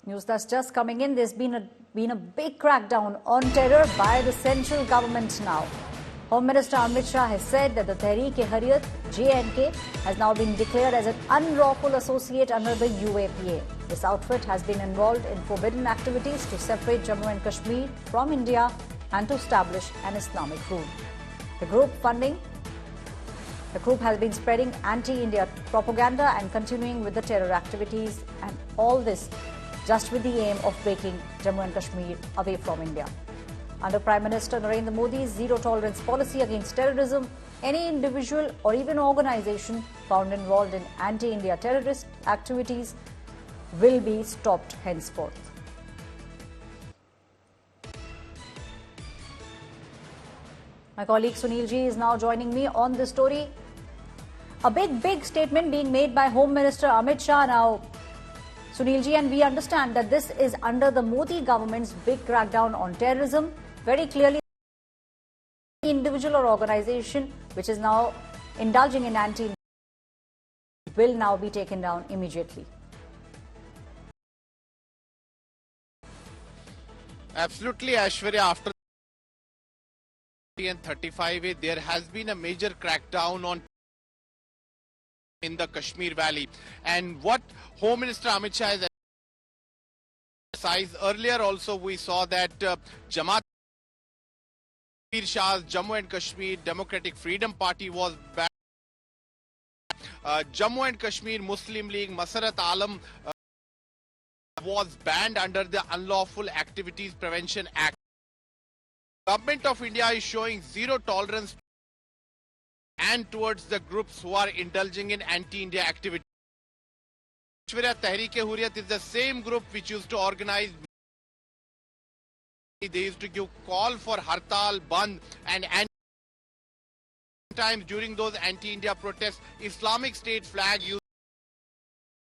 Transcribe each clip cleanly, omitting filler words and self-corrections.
News that's just coming in. There's been a big crackdown on terror by the central government now. Home Minister Amit Shah has said that the Tehreek-E-Hurriyat (JNK) has now been declared as an unlawful associate under the UAPA. This outfit has been involved in forbidden activities to separate Jammu and Kashmir from India and to establish an Islamic rule. The group has been spreading anti-India propaganda and continuing with the terror activities, and all this just with the aim of breaking Jammu and Kashmir away from India. Under Prime Minister Narendra Modi's zero-tolerance policy against terrorism, any individual or even organization found involved in anti-India terrorist activities will be stopped henceforth. My colleague Sunil Ji is now joining me on this story. A big statement being made by Home Minister Amit Shah now, Sunil Ji, and we understand that this is under the Modi government's big crackdown on terrorism. Very clearly, any individual or organization which is now indulging in anti-India will now be taken down immediately. Absolutely, Aishwarya. After and 35A, there has been a major crackdown on in the Kashmir Valley, and what Home Minister Amit Shah has emphasized earlier also, we saw that Jamaat Shah's Jammu and Kashmir Democratic Freedom Party was banned. Jammu and Kashmir Muslim League Masarat Alam was banned under the Unlawful Activities Prevention Act. Government of India is showing zero tolerance and towards the groups who are indulging in anti-India activity. Tehreek-E-Hurriyat is the same group which used to organize. They used to give call for Hartal, Bandh, and times during those anti-India protests, Islamic State flag used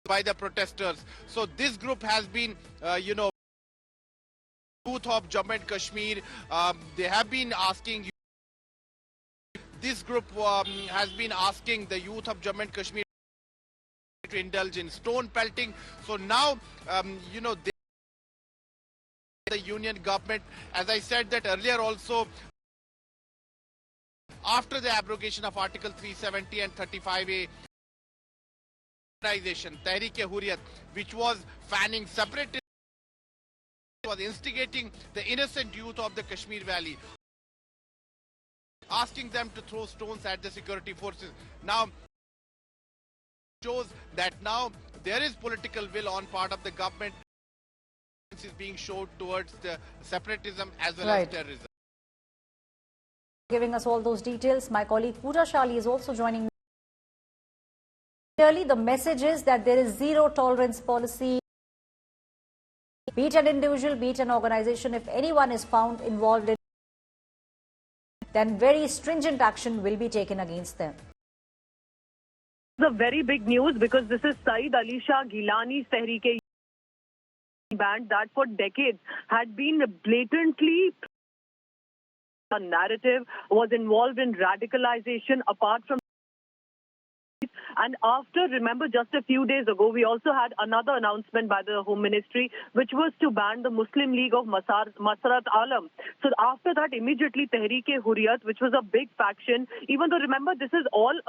by the protesters. So this group has been, youth of Jammu and Kashmir, they have been asking. This group has been asking the youth of Jammu and Kashmir to indulge in stone pelting. So now, the union government, as I said that earlier also, after the abrogation of Article 370 and 35A, organization Tehreek-E-Hurriyat, which was fanning separatists, was instigating the innocent youth of the Kashmir Valley, asking them to throw stones at the security forces. Now shows that now there is political will on part of the government is being showed towards the separatism as well as terrorism. Giving us all those details, my colleague Pooja Shali is also joining me. Clearly, the message is that there is zero tolerance policy. Be it an individual, be it an organization, if anyone is found involved in, then very stringent action will be taken against them. It's a very big news because this is Saeed Ali Shah Gilani's Tehreek-E band that for decades had been blatantly a narrative, was involved in radicalization apart from. And after, remember, just a few days ago, we also had another announcement by the Home Ministry, which was to ban the Muslim League of Masarat Alam. So after that, immediately Tehreek-E-Hurriyat, which was a big faction, even though, remember, this is all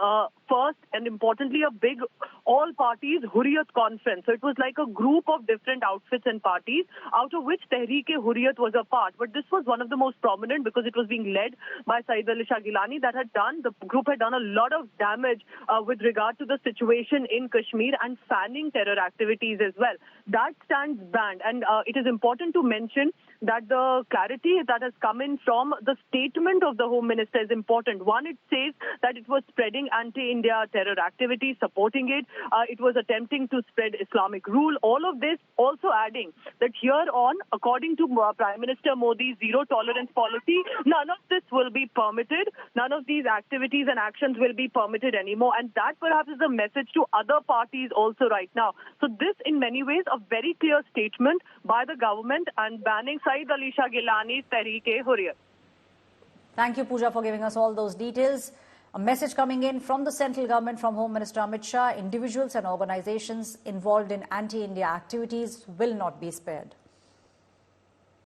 first and importantly a big all parties Hurriyat conference. So it was like a group of different outfits and parties, out of which Tehreek-E-Hurriyat was a part. But this was one of the most prominent because it was being led by Saeed Ali Shah Gilani. The group had done a lot of damage with regard to the situation in Kashmir and fanning terror activities as well. That stands banned, and it is important to mention that the clarity that has come in from the statement of the Home Minister is important. One, it says that it was spreading anti-India terror activities, supporting it. It was attempting to spread Islamic rule. All of this also adding that here on, according to Prime Minister Modi's zero-tolerance policy, none of this will be permitted. None of these activities and actions will be permitted anymore. And that perhaps is a message to other parties also right now. So this, in many ways, a very clear statement by the government and banning Saeed Ali Shah Gilani's Tehreek-E-Hurriyat. Thank you, Pooja, for giving us all those details. A message coming in from the central government, from Home Minister Amit Shah: individuals and organizations involved in anti-India activities will not be spared.